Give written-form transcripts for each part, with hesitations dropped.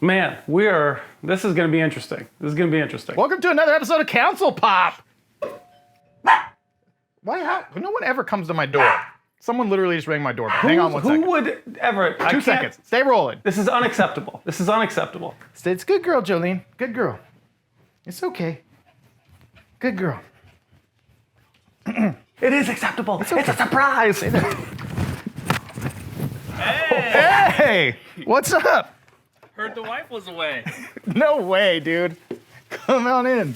Man, this is going to be interesting. Welcome to another episode of Council Pop. Why? No one ever comes to my door. Someone literally just rang my doorbell. Hang on one second. Who would ever? 2 seconds. Stay rolling. This is unacceptable. It's good girl, Jolene. Good girl. It's okay. Good girl. It is acceptable. It's a surprise. Hey! What's up? Heard the wife was away. No way, dude. Come on in.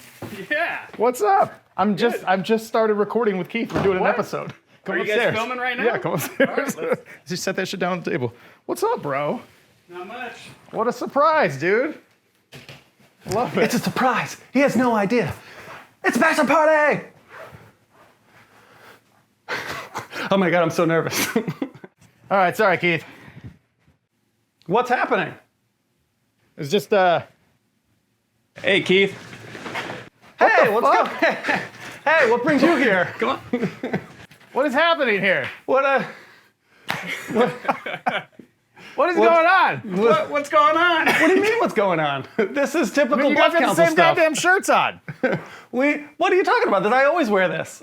Yeah. What's up? I'm just started recording with Keith. We're doing an episode. Come Are you upstairs. guys filming right now? Yeah, come upstairs. All right, Just set that shit down on the table. What's up, bro? Not much. What a surprise, dude. Love it. It's a surprise. He has no idea. It's a bachelor party. Oh my God, I'm so nervous. All right, sorry, Keith. What's happening? It's just Hey, Keith. Hey, what's going? Hey, what brings you here? Come on. what is happening here? What What is going on? What's going on? What do you mean? What's going on? This is typical You Bluff guys got the Council same stuff. goddamn shirts on. What are you talking about? Did I always wear this?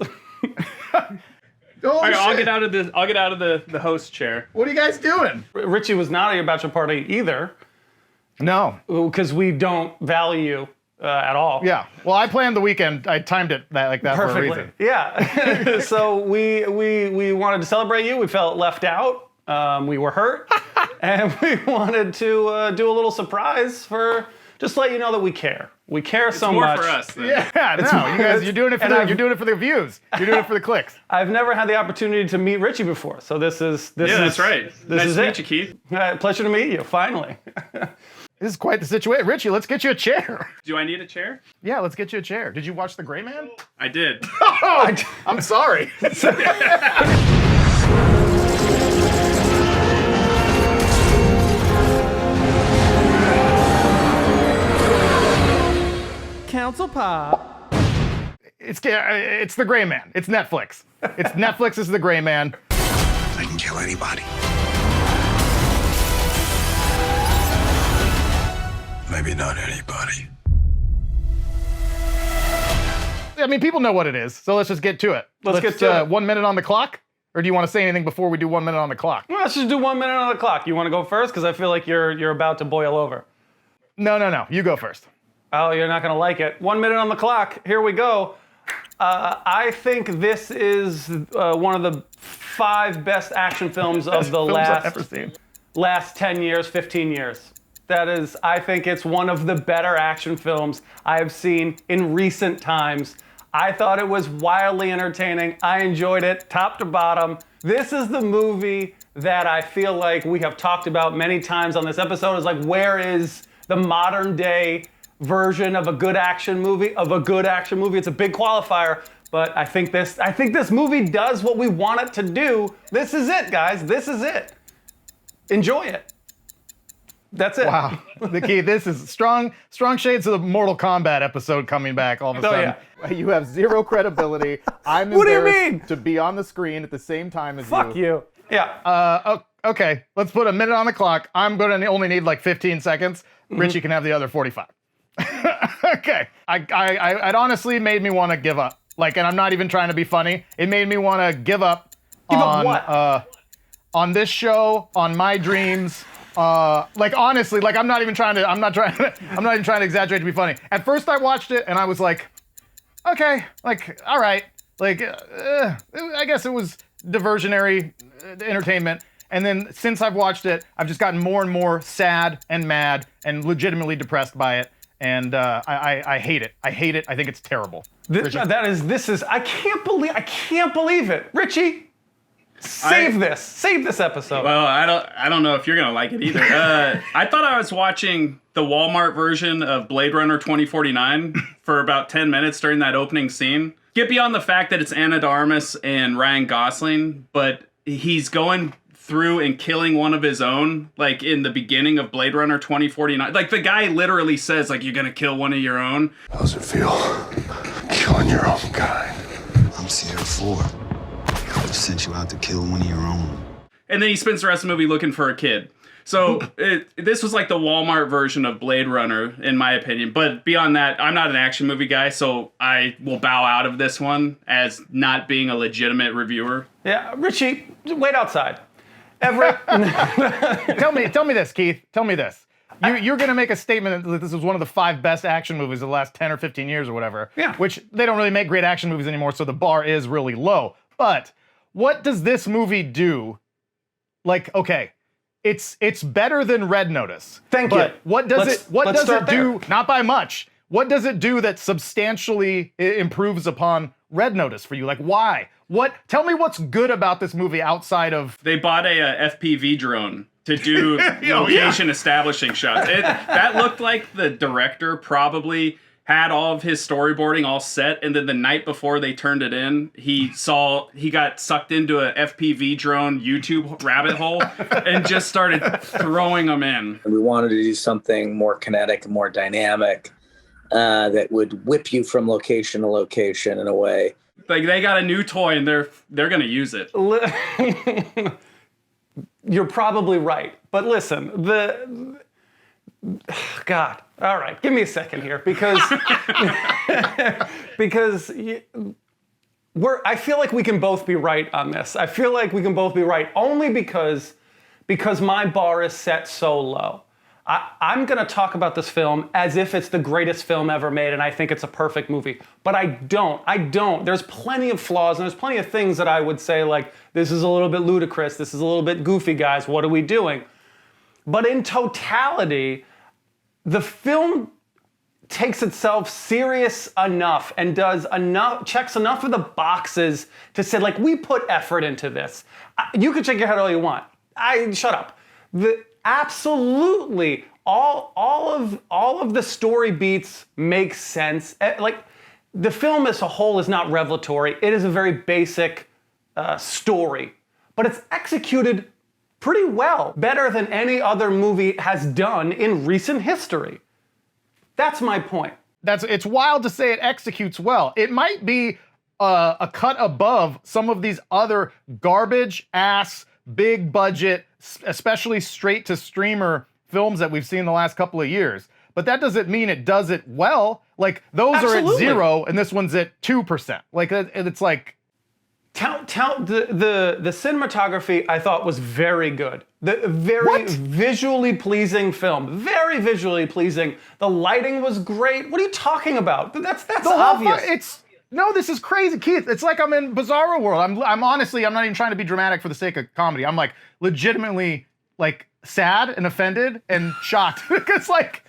Holy All right, I'll shit. get out of the host chair. What are you guys doing? Richie was not at your bachelor party either, No. because we don't value you at all. Yeah. Well, I planned the weekend. I timed it like that for a Perfectly. reason. Yeah. So we wanted to celebrate you. We felt left out. We were hurt, and we wanted to do a little surprise for just to let you know that we care. We care so More much. for us. Than... Yeah. No. You guys, you're doing it for you're doing it for the views. You're doing it for the clicks. I've never had the opportunity to meet Richie before, so this is. Yeah, that's right. This Nice is to it. meet you, Keith. Pleasure to meat you. Finally. This is quite the situation. Richie, let's get you a chair. Do I need a chair? Yeah, let's get you a chair. Did you watch The Gray Man? I did. Oh, I'm sorry. Council Pop. It's The Gray Man. It's Netflix. It's Netflix is The Gray Man. I can kill anybody. Maybe not anybody. I mean, people know what it is, so let's just get to it. Let's get to it. 1 minute on the clock? Or do you want to say anything before we do 1 minute on the clock? Well, let's just do 1 minute on the clock. You want to go first? Because I feel like you're about to boil over. No. You go first. Oh, you're not going to like it. 1 minute on the clock. Here we go. I think this is one of the 5 best action films of the I've ever seen. last 10 years, 15 years. That is, I think it's one of the better action films I have seen in recent times. I thought it was wildly entertaining. I enjoyed it top to bottom. This is the movie that I feel like we have talked about many times on this episode. Is like, where is the modern day version of a good action movie? It's a big qualifier, but I think this movie does what we want it to do. This is it, guys. This is it. Enjoy it. That's it. Wow. The key, this is strong shades of the Mortal Kombat episode coming back all of a sudden. Yeah. You have zero credibility. I'm What do you embarrassed mean? to be on the screen at the same time as Fuck you. Yeah. Okay, let's put a minute on the clock. I'm going to only need like 15 seconds. Richie can have the other 45. Okay. It honestly made me want to give up. Like, and I'm not even trying to be funny. It made me want to give up on what? On this show, on my dreams. Like honestly, like I'm not even trying to exaggerate to be funny. At first I watched it and I was like, okay, like, all right. Like, I guess it was diversionary entertainment. And then since I've watched it, I've just gotten more and more sad and mad and legitimately depressed by it. And I hate it. I hate it. I think it's terrible. I can't believe it. Richie, save this episode. Well, I don't know if you're gonna like it either. I thought I was watching the Walmart version of Blade Runner 2049 for about 10 minutes during that opening scene. Get beyond the fact that it's Ana de Armas and Ryan Gosling, but he's going through and killing one of his own, like in the beginning of Blade Runner 2049. Like the guy literally says, like, you're gonna kill one of your own. How does it feel? Killing your own kind. I'm Sierra 4. I sent you out to kill one of your own. And then he spends the rest of the movie looking for a kid. So this was like the Walmart version of Blade Runner, in my opinion. But beyond that, I'm not an action movie guy, so I will bow out of this one as not being a legitimate reviewer. Yeah, Richie, wait outside. Everett, Tell me this, Keith. Tell me this. You're going to make a statement that this is one of the 5 best action movies of the last 10 or 15 years or whatever. Yeah. Which they don't really make great action movies anymore, so the bar is really low. But what does this movie do? Like, okay, it's better than Red Notice. Thank but you. What does it do? There. Not by much. What does it do that substantially improves upon Red Notice for you? Like, why? Tell me what's good about this movie outside of... They bought a FPV drone to do location establishing shots. That looked like the director probably had all of his storyboarding all set, and then the night before they turned it in, he got sucked into a FPV drone YouTube rabbit hole and just started throwing them in. We wanted to do something more kinetic and more dynamic that would whip you from location to location in a way. Like, they got a new toy and they're gonna use it. You're probably right, but listen, God, all right, give me a second here because I feel like we can both be right on this. I feel like we can both be right only because my bar is set so low. I'm going to talk about this film as if it's the greatest film ever made, and I think it's a perfect movie. But I don't. There's plenty of flaws, and there's plenty of things that I would say, like, this is a little bit ludicrous, this is a little bit goofy, guys, what are we doing? But in totality, the film takes itself serious enough and checks enough of the boxes to say, like, we put effort into this. You can shake your head all you want. Shut up. Absolutely, all of the story beats make sense. Like, the film as a whole is not revelatory. It is a very basic story, but it's executed pretty well, better than any other movie has done in recent history. That's my point. It's wild to say it executes well. It might be a cut above some of these other garbage ass, big budget, especially straight to streamer films that we've seen the last couple of years. But that doesn't mean it does it well. Like, those Absolutely. are at 0 and this one's at 2%. Like, it's like... The cinematography I thought was very good. Visually pleasing film. Very visually pleasing. The lighting was great. What are you talking about? That's obvious. No, this is crazy, Keith. It's like I'm in Bizarro World. I'm honestly, I'm not even trying to be dramatic for the sake of comedy. I'm like legitimately like sad and offended and shocked because like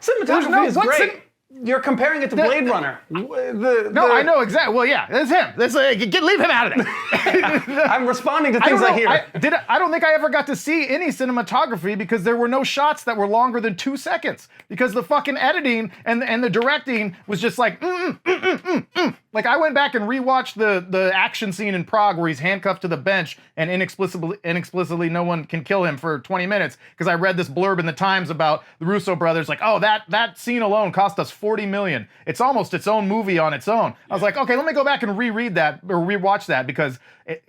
cinematography is great. You're comparing it to Blade Runner. I know exactly. Well, yeah, that's him. Leave him out of it. I'm responding to things I hear. I don't think I ever got to see any cinematography because there were no shots that were longer than 2 seconds because the fucking editing and the directing was just like, Like, I went back and rewatched the action scene in Prague where he's handcuffed to the bench and inexplicably no one can kill him for 20 minutes because I read this blurb in the Times about the Russo brothers, like, oh, that scene alone cost us $40 million. It's almost its own movie on its own. I was like, okay, let me go back and reread that or rewatch that because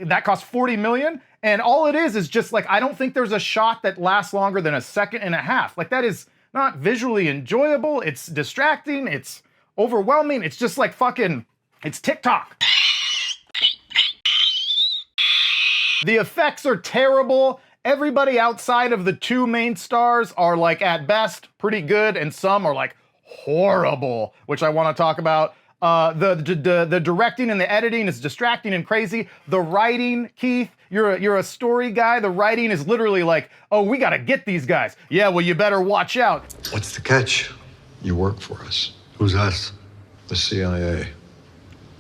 that cost $40 million. And all it is just like, I don't think there's a shot that lasts longer than a second and a half. Like, that is not visually enjoyable. It's distracting. It's overwhelming. It's just like fucking... It's TikTok. The effects are terrible. Everybody outside of the 2 main stars are like at best pretty good, and some are like horrible, which I want to talk about. The directing and the editing is distracting and crazy. The writing, Keith, you're a story guy. The writing is literally like, oh, we gotta get these guys. Yeah, well, you better watch out. What's the catch? You work for us. Who's us? The CIA.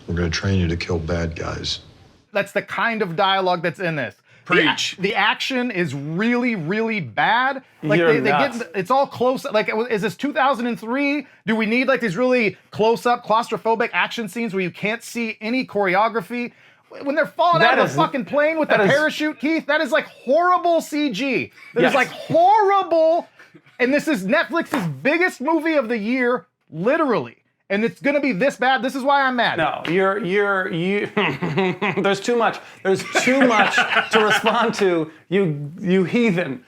We're gonna train you to kill bad guys. That's the kind of dialogue that's in this. Preach. The action is really, really bad. Like You're they nuts. get, it's all close. Like, is this 2003? Do we need like these really close-up, claustrophobic action scenes where you can't see any choreography? When they're falling out of the fucking plane with the parachute, Keith, that is like horrible CG. That is like horrible. And this is Netflix's biggest movie of the year, literally. And it's gonna be this bad. This is why I'm mad. No, you. There's too much. There's too much to respond to. You heathen.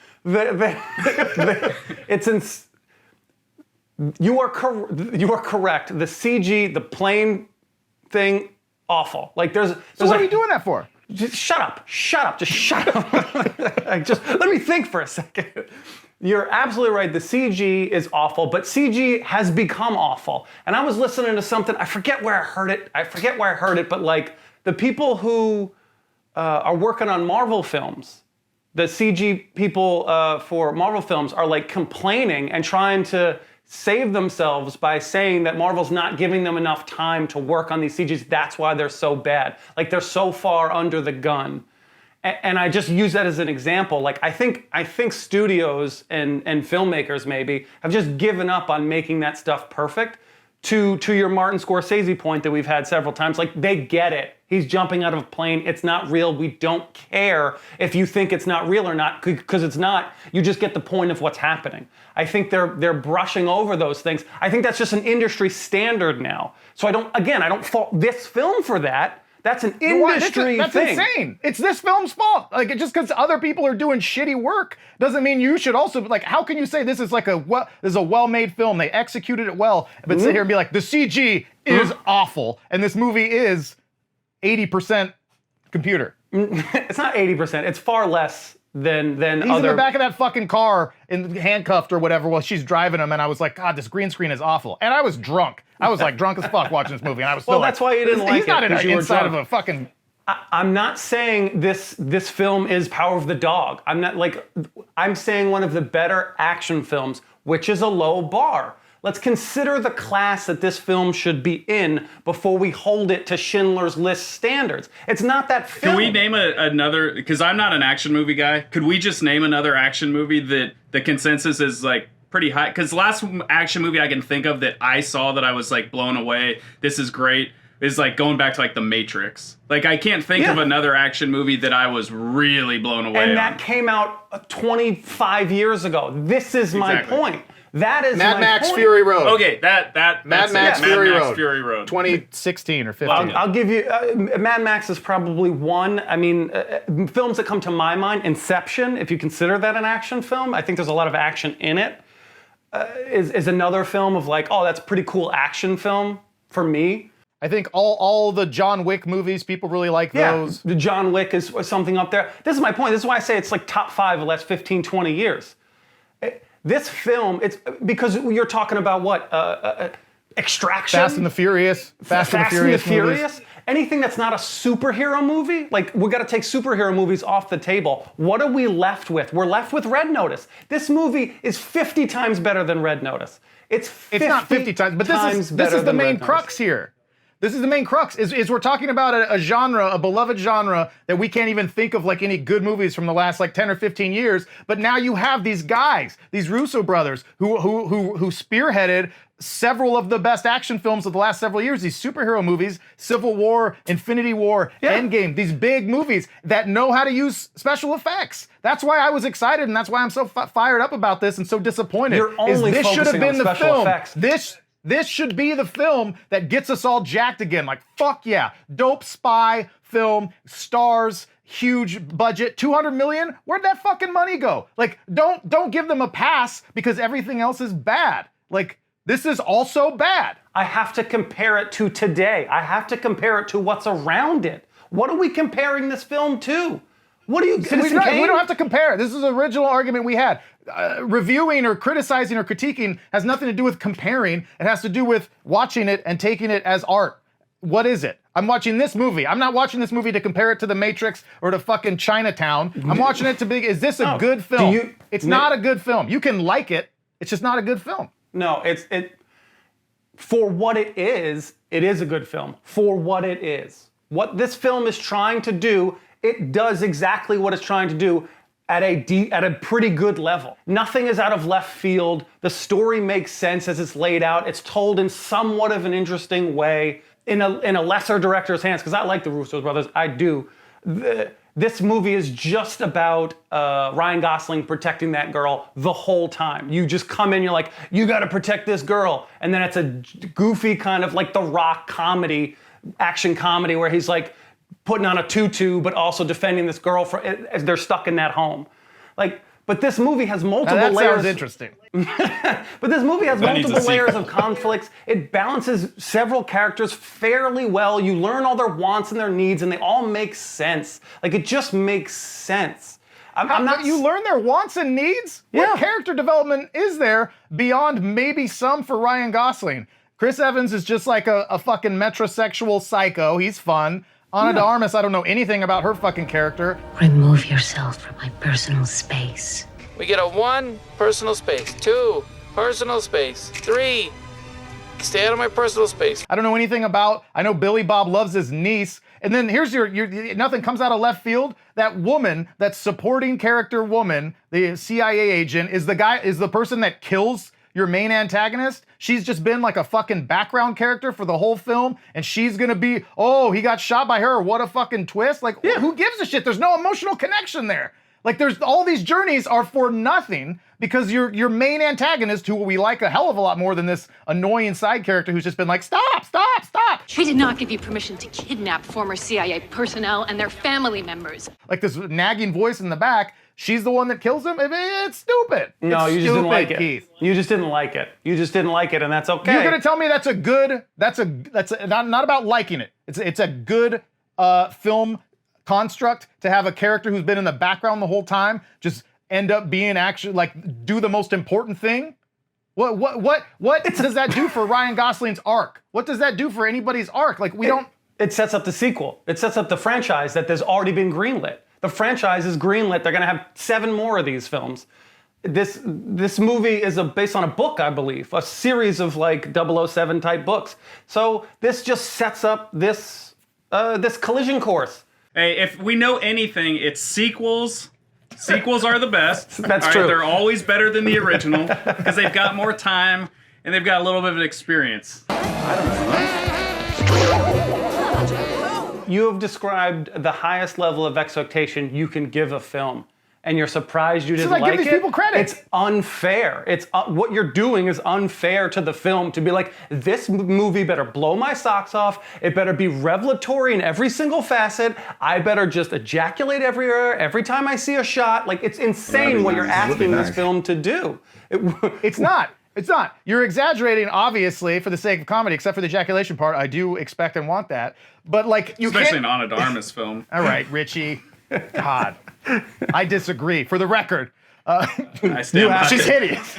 You are correct. The CG, the plane thing, awful. Like there's So what are we doing that for? Just shut up. Just shut up. Just let me think for a second. You're absolutely right. The CG is awful, but CG has become awful. And I was listening to something, I forget where I heard it, but like the people who are working on Marvel films, the CG people for Marvel films are like complaining and trying to save themselves by saying that Marvel's not giving them enough time to work on these CGs. That's why they're so bad. Like they're so far under the gun. And I just use that as an example. Like I think studios and filmmakers maybe have just given up on making that stuff perfect. To your Martin Scorsese point that we've had several times, like they get it. He's jumping out of a plane. It's not real. We don't care if you think it's not real or not, because it's not. You just get the point of what's happening. I think they're brushing over those things. I think that's just an industry standard now. So I don't fault this film for that. That's an industry That's thing. insane. It's this film's fault. Like, just because other people are doing shitty work doesn't mean you should also, like, how can you say this is like a well-made film? They executed it well, but sit here and be like, the CG is awful, and this movie is 80% computer. It's not 80%. It's far less than He's other. in the back of that fucking car and handcuffed or whatever while she's driving him, and I was like, God, this green screen is awful. And I was drunk. I was like drunk as fuck watching this movie, and I was still Well, that's why you didn't like he's it, not 'cause you were inside drunk. of a fucking... I'm not saying this film is Power of the Dog. I'm saying one of the better action films, which is a low bar. Let's consider the class that this film should be in before we hold it to Schindler's List standards. It's not that film. Can we name another, because I'm not an action movie guy, could we just name another action movie that the consensus is like pretty high? Because the last action movie I can think of that I saw that I was like blown away, this is great, is like going back to like The Matrix. Like I can't think of another action movie that I was really blown away And on. that came out 25 years ago. This is my point. That is Mad my Max point. Fury Road. Okay, Mad that's Max it. Fury Mad Max Road. Fury Road. 2016 or 15. I'll give you, Mad Max is probably one. I mean, films that come to my mind, Inception, if you consider that an action film, I think there's a lot of action in it, is another film of like, oh, that's a pretty cool action film for me. I think all the John Wick movies, people really like those. The John Wick is something up there. This is my point. This is why I say it's like top 5 of the last 15, 20 years. This film, it's because you're talking about what? Extraction? Fast and the Furious. Fast and the Furious movies. Anything that's not a superhero movie, like we got to take superhero movies off the table. What are we left with? We're left with Red Notice. This movie is 50 times better than Red Notice. It's not 50 times, but this is the main crux here. This is the main crux, is we're talking about a genre, a beloved genre, that we can't even think of like any good movies from the last like 10 or 15 years, but now you have these guys, these Russo brothers, who spearheaded several of the best action films of the last several years, these superhero movies, Civil War, Infinity War, Endgame, these big movies that know how to use special effects. That's why I was excited, and that's why I'm so fired up about this and so disappointed. You're only this should have focusing been on the special film. effects. This should be the film that gets us all jacked again. Like, fuck yeah. Dope spy film, stars, huge budget, 200 million? Where'd that fucking money go? Like, don't give them a pass because everything else is bad. Like, this is also bad. I have to compare it to today. I have to compare it to what's around it. What are we comparing this film to? What are you, Citizen Kane? We don't have to compare. This is the original argument we had. Reviewing or criticizing or critiquing has nothing to do with comparing. It has to do with watching it and taking it as art. What is it? I'm watching this movie. I'm not watching this movie to compare it to The Matrix or to fucking Chinatown. I'm watching it to be, is this a good film? It's not a good film. You can like it. It's just not a good film. No, for what it is a good film. For what it is. What this film is trying to do, it does exactly what it's trying to do at a pretty good level. Nothing is out of left field. The story makes sense as it's laid out. It's told in somewhat of an interesting way, in a lesser director's hands, because I like the Russo brothers, I do. This movie is just about Ryan Gosling protecting that girl the whole time. You just come in, you're like, you gotta protect this girl. And then it's a goofy kind of like The Rock comedy, action comedy, where he's like, putting on a tutu, but also defending this girl as they're stuck in that home. Like, But this movie has multiple Now that layers. sounds interesting. But this movie has That needs a multiple layers sequel. of conflicts. It balances several characters fairly well. You learn all their wants and their needs, and they all make sense. Like, it just makes sense. I'm not. You learn their wants and needs? Yeah. What character development is there beyond maybe some for Ryan Gosling? Chris Evans is just like a fucking metrosexual psycho. He's fun. Ana de Armas, I don't know anything about her fucking character. Remove yourself from my personal space. We get a 1, personal space. 2, personal space. 3, stay out of my personal space. I don't know anything about, I know Billy Bob loves his niece. And then here's your nothing comes out of left field. That woman, that supporting character woman, the CIA agent, is the person that kills your main antagonist. She's just been like a fucking background character for the whole film, and she's gonna be, oh, he got shot by her, what a fucking twist. Like, who gives a shit? There's no emotional connection there. Like, there's all these journeys are for nothing because your main antagonist, who we like a hell of a lot more than this annoying side character who's just been like, stop, stop, stop. We did not give you permission to kidnap former CIA personnel and their family members. Like this nagging voice in the back, she's the one that kills him. I mean, it's stupid. No, It's you just didn't stupid, like it. Keith. You just didn't like it. You just didn't like it, and that's okay. You're gonna tell me that's not about liking it. It's a good film construct to have a character who's been in the background the whole time just end up being actually like do the most important thing. What does that do for Ryan Gosling's arc? What does that do for anybody's arc? Like It sets up the sequel. It sets up the franchise that there's already been greenlit. The franchise is greenlit. They're gonna have 7 more of these films. This movie is based on a book, I believe, a series of like 007 type books. So this just sets up this collision course. Hey, if we know anything, it's sequels. Sequels are the best. That's All right, true. they're always better than the original because they've got more time and they've got a little bit of experience. You have described the highest level of expectation you can give a film, and you're surprised you didn't like, like give it. these people credit. It's unfair. It's what you're doing is unfair to the film to be like, this movie better blow my socks off. It better be revelatory in every single facet. I better just ejaculate everywhere every time I see a shot. Like, it's insane what you're asking this film to do. It's not. It's not. You're exaggerating, obviously, for the sake of comedy, except for the ejaculation part. I do expect and want that. But, like, you Especially can't... an Ana de Armas film. All right, Richie. God. I disagree. For the record, I stand by she's it. hideous.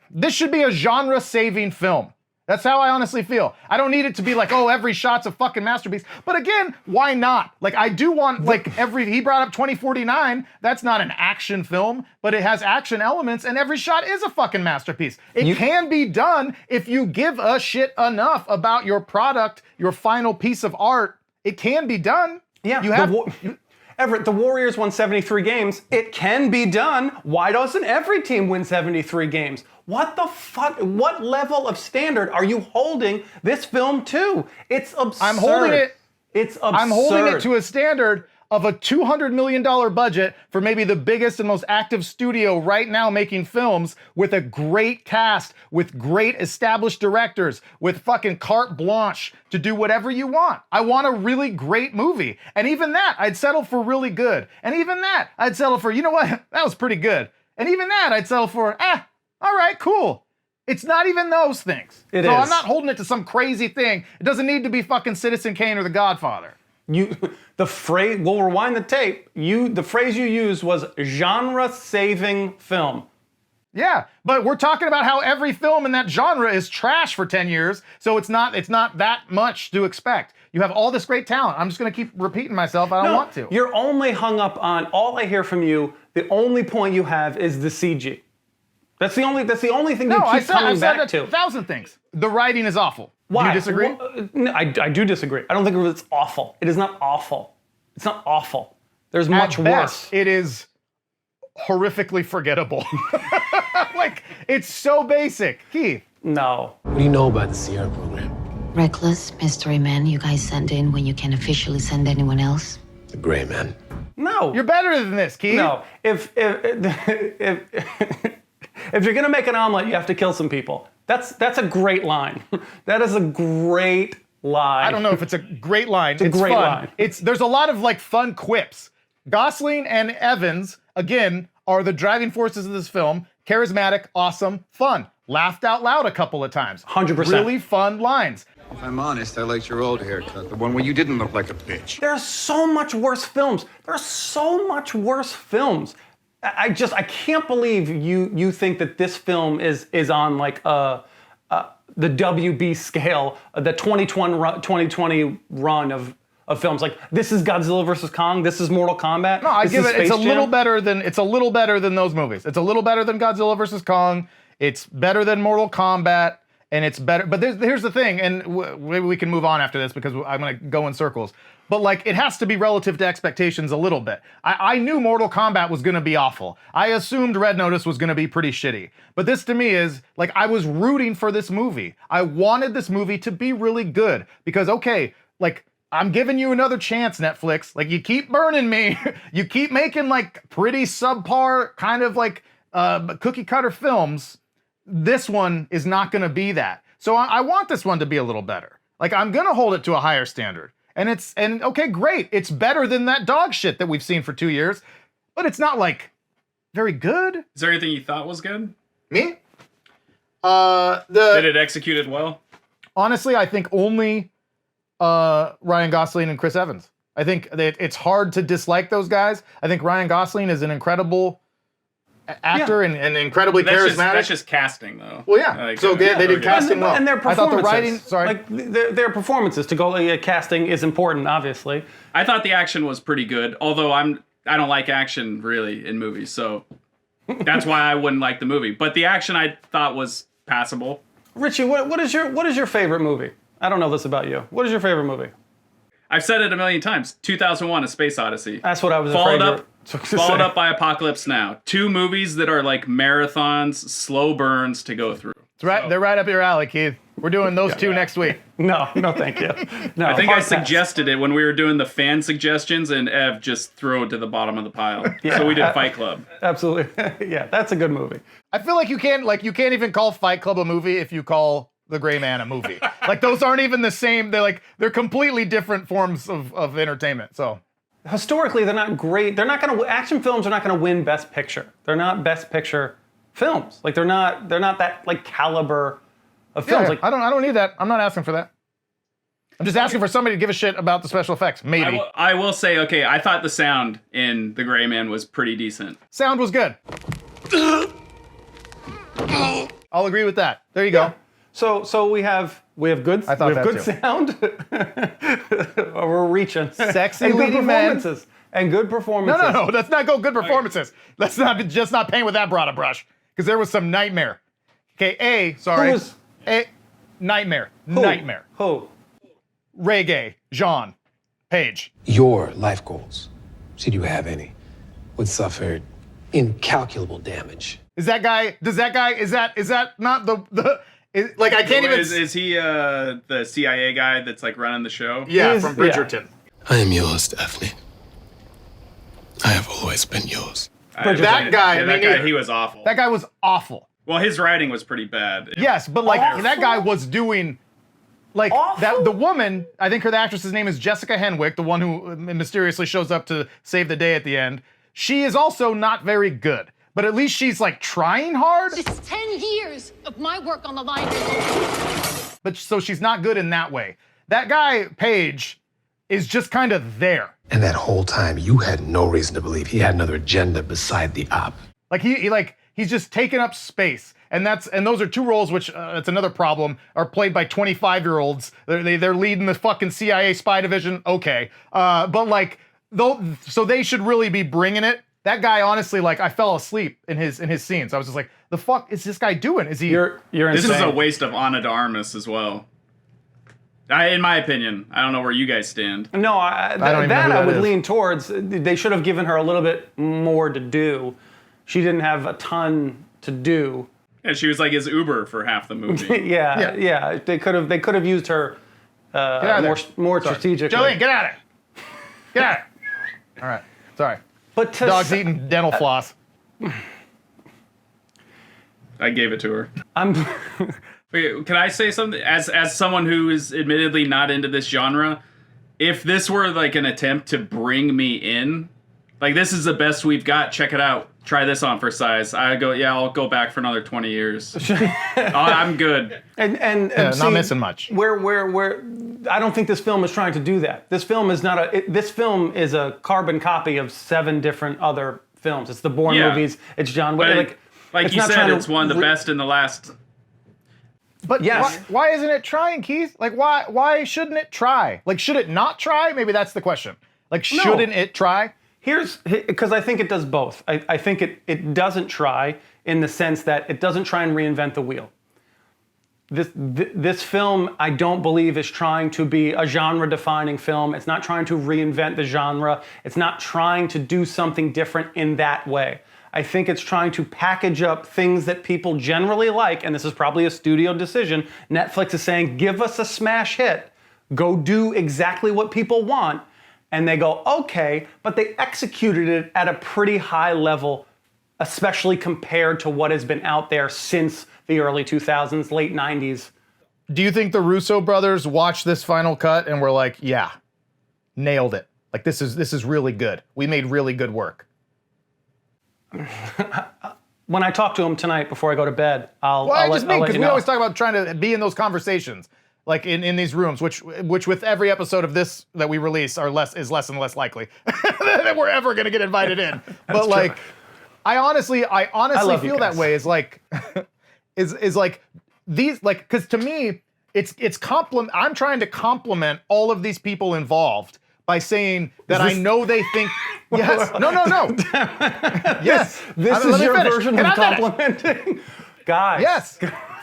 This should be a genre-saving film. That's how I honestly feel. I don't need it to be like, oh, every shot's a fucking masterpiece. But again, why not? Like, I do want, like, he brought up 2049. That's not an action film, but it has action elements, and every shot is a fucking masterpiece. It can be done if you give a shit enough about your product, your final piece of art. It can be done. Yeah, You have... Everett, the Warriors won 73 games. It can be done. Why doesn't every team win 73 games? What the fuck? What level of standard are you holding this film to? It's absurd. I'm holding it. It's absurd. I'm holding it to a standard of a $200 million budget for maybe the biggest and most active studio right now making films with a great cast, with great established directors, with fucking carte blanche to do whatever you want. I want a really great movie. And even that, I'd settle for really good. And even that, I'd settle for, you know what? That was pretty good. And even that, I'd settle for, all right, cool. It's not even those things. It so is. I'm not holding it to some crazy thing. It doesn't need to be fucking Citizen Kane or The Godfather. We'll rewind the tape. The phrase you used was genre-saving film. Yeah, but we're talking about how every film in that genre is trash for 10 years, so it's not that much to expect. You have all this great talent. I'm just gonna keep repeating myself. I don't want to. You're only hung up on, all I hear from you, the only point you have is the CG. That's the only thing you keep coming back to. 1,000 things. The writing is awful. Why? Do you disagree? Well, no, I do disagree. I don't think it's awful. It is not awful. It's not awful. There's much At worse. best, it is horrifically forgettable. Like, it's so basic. Keith. No. What do you know about the Sierra program? Reckless mystery men you guys send in when you can't officially send anyone else? The gray man. No. You're better than this, Keith. No. If you're gonna make an omelet, you have to kill some people. That's a great line. That is a great line. I don't know if it's a great line. It's a great fun. line. There's a lot of like fun quips. Gosling and Evans, again, are the driving forces of this film. Charismatic, awesome, fun. Laughed out loud a couple of times. 100%. Really fun lines. If I'm honest, I liked your old haircut, the one where you didn't look like a bitch. There are so much worse films. There are so much worse films. I can't believe you think that this film is on like the WB scale, the 2020 run of films. Like, this is Godzilla vs. Kong. This is Mortal Kombat. No, It's a little better than those movies. It's a little better than Godzilla vs. Kong. It's better than Mortal Kombat, and it's better. But here's the thing, and maybe we can move on after this because I'm gonna go in circles. But like, it has to be relative to expectations a little bit. I knew Mortal Kombat was gonna be awful. I assumed Red Notice was gonna be pretty shitty. But this to me is like, I was rooting for this movie. I wanted this movie to be really good because, okay, like, I'm giving you another chance, Netflix. Like, you keep burning me. You keep making like pretty subpar kind of like cookie cutter films. This one is not gonna be that. So I want this one to be a little better. Like, I'm gonna hold it to a higher standard. And okay, great. It's better than that dog shit that we've seen for 2 years, but it's not like very good. Is there anything you thought was good? Me? Did it execute it well? Honestly, I think only Ryan Gosling and Chris Evans. I think that it's hard to dislike those guys. I think Ryan Gosling is an incredible actor and incredibly charismatic. That's just casting, though. Well, yeah. Like, so they did casting well. And their performances. I thought the writing, sorry. Like, their performances to go, casting is important, obviously. I thought the action was pretty good, although I don't like action really in movies, so that's why I wouldn't like the movie. But the action I thought was passable. Richie, what is your favorite movie? I don't know this about you. What is your favorite movie? I've said it a million times. 2001: A Space Odyssey. That's what I was Followed afraid Followed up by Apocalypse Now. 2 movies that are like marathons, slow burns to go through. They're right up your alley, Keith. We're doing those 2 next week. No, thank you. No, I think I suggested it when we were doing the fan suggestions, and Ev just threw it to the bottom of the pile. Yeah, so we did Fight Club. Absolutely. Yeah, that's a good movie. I feel like you can't even call Fight Club a movie if you call The Gray Man a movie. Like, those aren't even the same. They're completely different forms of entertainment. So historically, they're not great. Action films are not gonna win Best Picture. They're not Best Picture films. Like, they're not that like caliber of films. Yeah, like, I don't need that. I'm not asking for that. I'm just asking for somebody to give a shit about the special effects. Maybe. I will say, okay, I thought the sound in The Gray Man was pretty decent. Sound was good. I'll agree with that. There you go. So we have good sound. We're reaching. Sexy and good leading men. performances. And good performances. No. Let's not go good performances. Let's not paint with that broad a brush. Because there was some nightmare. Okay, nightmare. Who? Nightmare. Who? Rege Jean-Page. Your life goals, should you have any, would suffer incalculable damage. Is that not like, I can't even... Is he the CIA guy that's like running the show? Yeah, from Bridgerton. Yeah. I am yours, Daphne. I have always been yours. That guy, he was awful. That guy was awful. Well, his writing was pretty bad. Yes, but like, that guy was doing... Like, that the woman, I think the actress's name is Jessica Henwick, the one who mysteriously shows up to save the day at the end. She is also not very good. But at least she's like trying hard. It's 10 years of my work on the line. But so she's not good in that way. That guy, Page, is just kind of there. And that whole time, you had no reason to believe he had another agenda beside the op. Like he's just taking up space. And those are 2 roles which it's another problem, are played by 25-year-olds. They're leading the fucking CIA spy division. Okay, but like so they should really be bringing it. That guy, honestly, like, I fell asleep in his scenes. I was just like, the fuck is this guy doing? Is he? You're insane. This is a waste of Ana de Armas as well. In my opinion, I don't know where you guys stand. No, I would lean towards. They should have given her a little bit more to do. She didn't have a ton to do. And she was like his Uber for half the movie. yeah. They could have used her more strategically. Jolene, get out of it. Get out of it. All right. Sorry. But dog's eating dental floss. I gave it to her. Wait, can I say something? As someone who is admittedly not into this genre, if this were like an attempt to bring me in, like, this is the best we've got, check it out. try this on for size. I go, yeah, I'll go back for another 20 years. I'm good. And see, not missing much. Where I don't think this film is trying to do that. This film is not this film is a carbon copy of 7 different other films. It's the Bourne movies. It's John Wick. Like you said, it's one of the best in the last. But why isn't it trying, Keith? Like, why shouldn't it try? Like, should it not try? Maybe that's the question. Like, shouldn't it try? Because I think it does both. I think it doesn't try in the sense that it doesn't try and reinvent the wheel. This film, I don't believe, is trying to be a genre-defining film. It's not trying to reinvent the genre. It's not trying to do something different in that way. I think it's trying to package up things that people generally like, and this is probably a studio decision. Netflix is saying, give us a smash hit. Go do exactly what people want. And they go, okay, but they executed it at a pretty high level, especially compared to what has been out there since the early 2000s, late 90s. Do you think the Russo brothers watched this final cut and were like, yeah, nailed it. Like, this is really good. We made really good work. When I talk to them tonight before I go to bed, I'll let you know. Because we always talk about trying to be in those conversations. Like in these rooms, which with every episode of this that we release is less and less likely that we're ever gonna get invited in. But like, true. I honestly feel that way. Is like, is like these like because to me it's I'm trying to compliment all of these people involved by saying that I know they think yes no yes this is your version of complimenting guys yes.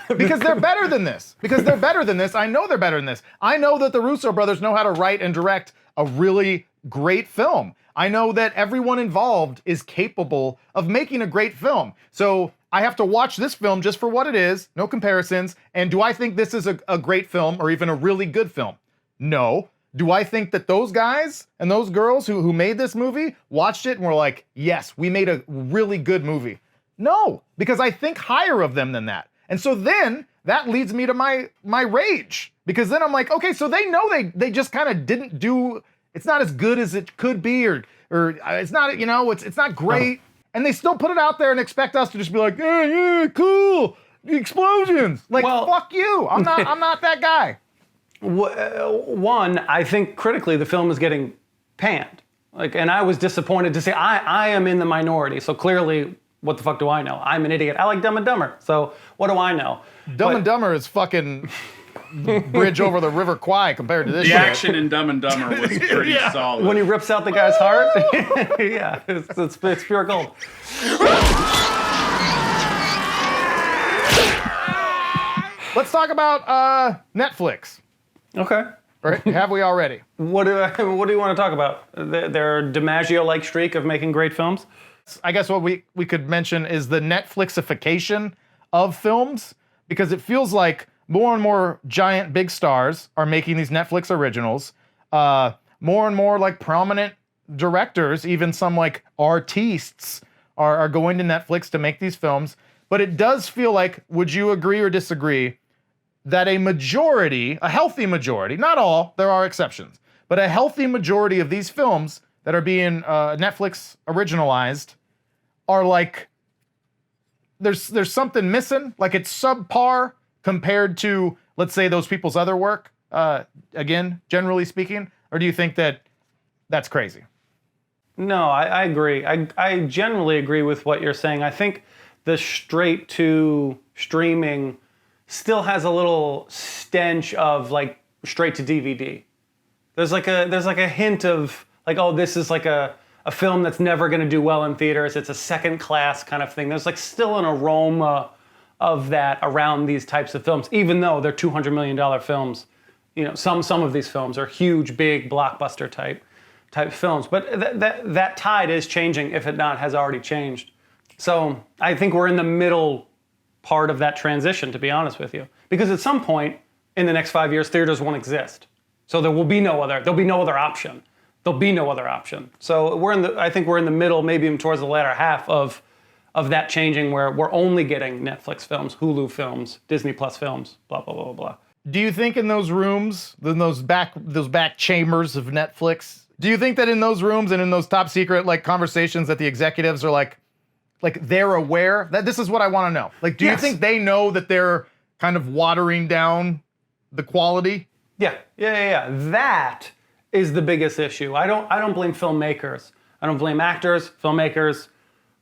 Because they're better than this. I know they're better than this. I know that the Russo brothers know how to write and direct a really great film. I know that everyone involved is capable of making a great film. So I have to watch this film just for what it is, no comparisons. And do I think this is a great film or even a really good film? No. Do I think that those guys and those girls who made this movie watched it and were like, yes, we made a really good movie? No, because I think higher of them than that. And so then that leads me to my rage, because then I'm like, okay, so they know they just kind of didn't do, it's not as good as it could be, or it's not, it's not great. And they still put it out there and expect us to just be like, yeah, cool, explosions. Like, fuck you. I'm not that guy. One, I think critically the film is getting panned. Like, and I was disappointed to see, I am in the minority, so clearly, what the fuck do I know? I'm an idiot. I like Dumb and Dumber, so what do I know? Dumb and Dumber is fucking bridge over the River Kwai compared to this shit. The action in Dumb and Dumber was pretty solid. When he rips out the guy's heart? Yeah, it's pure gold. Let's talk about Netflix. Okay. Right? Have we already? What do you want to talk about? Their DiMaggio-like streak of making great films? I guess what we could mention is the Netflixification of films, because it feels like more and more giant big stars are making these Netflix originals. More and more like prominent directors, even some like artists are going to Netflix to make these films. But it does feel like, would you agree or disagree, that a healthy majority, not all, there are exceptions, but a healthy majority of these films that are being Netflix originalized are like, there's something missing, like it's subpar compared to, let's say, those people's other work, again, generally speaking? Or do you think that that's crazy? No, I agree. I generally agree with what you're saying. I think the straight to streaming still has a little stench of like straight to DVD. There's like a hint of like, oh, this is like a film that's never going to do well in theaters. It's a second class kind of thing. There's like still an aroma of that around these types of films, even though they're $200 million films. Some of these films are huge, big blockbuster type films. But that tide is changing, if it not has already changed. So I think we're in the middle part of that transition, to be honest with you, because at some point in the next 5 years, theaters won't exist. So there'll be no other option. There'll be no other option. So I think we're in the middle, maybe even towards the latter half of that changing, where we're only getting Netflix films, Hulu films, Disney Plus films, blah, blah, blah, blah. Do you think in those rooms, in those back chambers of Netflix, do you think that in those rooms and in those top secret like conversations that the executives are like like they're aware that this is what I want to know. Like, do you think they know that they're kind of watering down the quality? Yeah. That is the biggest issue. I don't blame filmmakers. I don't blame actors, filmmakers,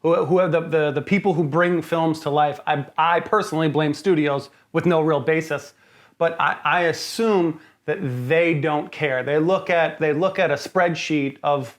who have the people who bring films to life. I personally blame studios with no real basis, but I assume that they don't care. They look at a spreadsheet of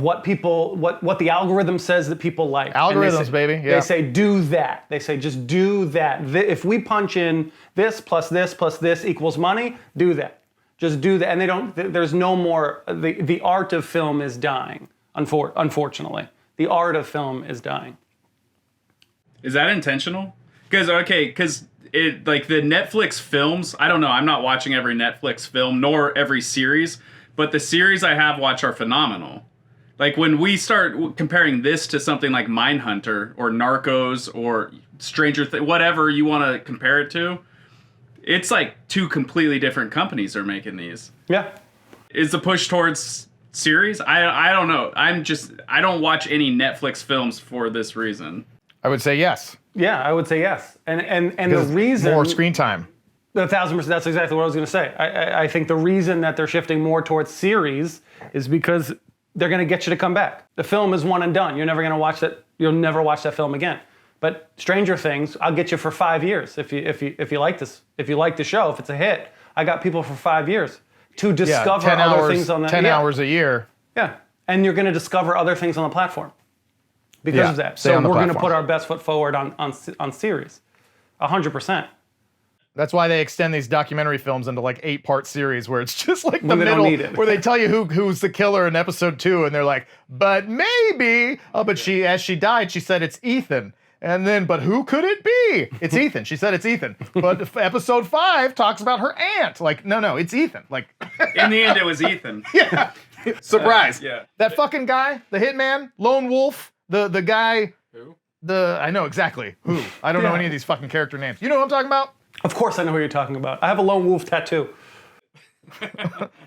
what the algorithm says that people like. Algorithms, baby. Yeah. They say do that. They say just do that. If we punch in this plus this equals money, do that. Just do that. And they don't. There's no more. The art of film is dying. Unfortunately, the art of film is dying. Is that intentional? Because it, like the Netflix films, I don't know, I'm not watching every Netflix film nor every series, but the series I have watched are phenomenal. Like when we start comparing this to something like Mindhunter or Narcos or Stranger Things, whatever you want to compare it to, it's like two completely different companies are making these. Yeah. Is the push towards series? I don't know. I don't watch any Netflix films for this reason. I would say yes. Yeah, I would say yes. And the reason... More screen time. 1,000%, that's exactly what I was going to say. I think the reason that they're shifting more towards series is because they're going to get you to come back. The film is one and done. You're never going to watch that. You'll never watch that film again. But Stranger Things, I'll get you for 5 years if you like this. If you like the show, if it's a hit, I got people for 5 years to discover other things on the 10 hours a year. Yeah, and you're going to discover other things on the platform because of that. Stay So on the we're going to platform. put our best foot forward on series, 100%. That's why they extend these documentary films into like 8-part series where it's just like the When they don't middle, need it. where they tell you who's the killer in episode 2, and they're like, but maybe, but as she died, she said it's Ethan. And then, but who could it be? It's Ethan. She said it's Ethan. But episode 5 talks about her aunt. Like, no, it's Ethan. Like, in the end, it was Ethan. Yeah. Surprise. Yeah. That fucking guy, the hitman, Lone Wolf, the guy. Who? I know exactly who. I don't know any of these fucking character names. You know what I'm talking about? Of course I know who you're talking about. I have a lone wolf tattoo.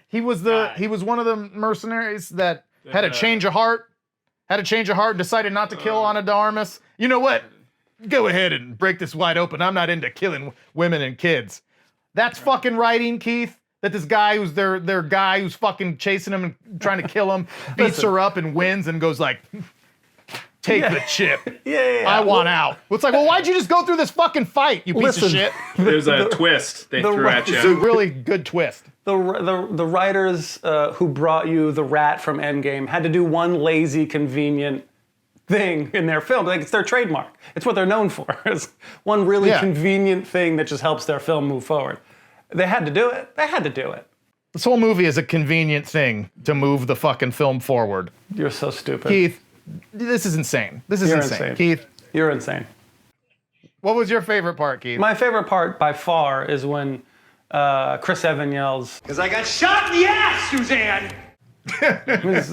He was one of the mercenaries that had a change of heart. Had a change of heart and decided not to kill Ana de Armas. You know what? Go ahead and break this wide open. I'm not into killing women and kids. That's fucking writing, Keith. That this guy who's their guy who's fucking chasing him and trying to kill him beats her up and wins and goes like, take the chip. Yeah. I want out. It's like, well, why'd you just go through this fucking fight, you piece of shit? There's a twist they threw at It's a you. really good twist. The writers who brought you the rat from Endgame had to do one lazy, convenient thing in their film. Like, it's their trademark. It's what they're known for. It's one really convenient thing that just helps their film move forward. They had to do it. They had to do it. This whole movie is a convenient thing to move the fucking film forward. You're so stupid. Keith, this is insane. This is You're insane. Keith, you're insane. what was your favorite part, Keith? My favorite part by far is when Chris Evans yells, Because I got shot in the ass, Suzanne! that's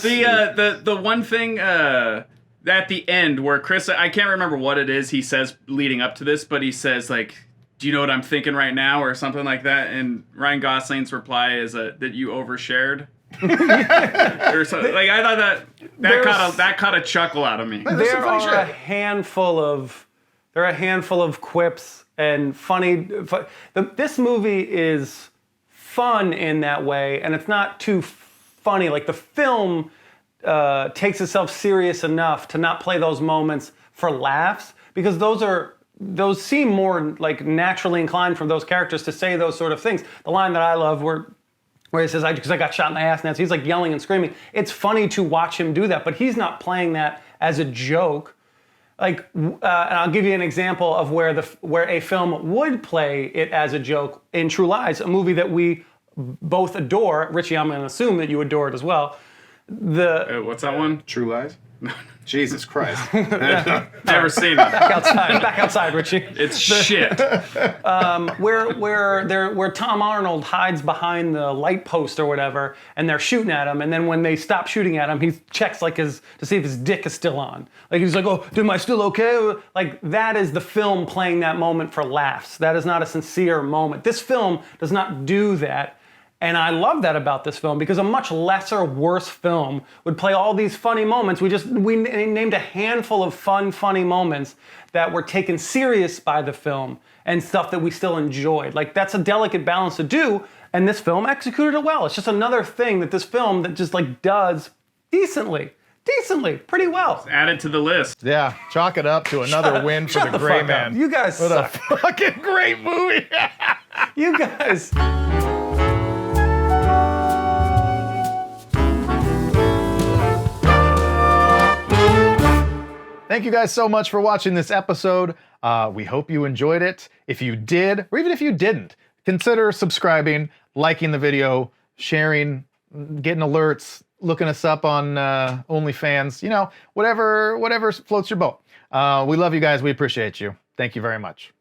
The one thing at the end where Chris, I can't remember what it is he says leading up to this, but he says like, do you know what I'm thinking right now, or something like that, and Ryan Gosling's reply is that you overshared. Or something. Like, I thought that caught a chuckle out of me. there are a handful of quips and funny. This movie is fun in that way, and it's not too funny. Like, the film takes itself serious enough to not play those moments for laughs, because those seem more like naturally inclined from those characters to say those sort of things. The line that I love where he says, because I got shot in the ass, and he's like yelling and screaming. It's funny to watch him do that, but he's not playing that as a joke. Like, and I'll give you an example of where a film would play it as a joke in True Lies, a movie that we both adore. Richie, I'm going to assume that you adore it as well. What's that one? True Lies? Jesus Christ. Never seen it. Back outside, Richie. It's shit. Where Tom Arnold hides behind the light post or whatever, and they're shooting at him, and then when they stop shooting at him, he checks to see if his dick is still on. Like, he's like, oh, am I still okay? Like, that is the film playing that moment for laughs. That is not a sincere moment. This film does not do that. And I love that about this film because a much lesser, worse film would play all these funny moments. We named a handful of funny moments that were taken serious by the film and stuff that we still enjoyed. Like, that's a delicate balance to do, and this film executed it well. It's just another thing that this film that just like does decently, pretty well. Add it to the list. Yeah, chalk it up to another win for the Gray Man. You guys What suck. a fucking great movie. You guys. Thank you guys so much for watching this episode. We hope you enjoyed it. If you did, or even if you didn't, consider subscribing, liking the video, sharing, getting alerts, looking us up on OnlyFans, you know, whatever floats your boat. We love you guys. We appreciate you. Thank you very much.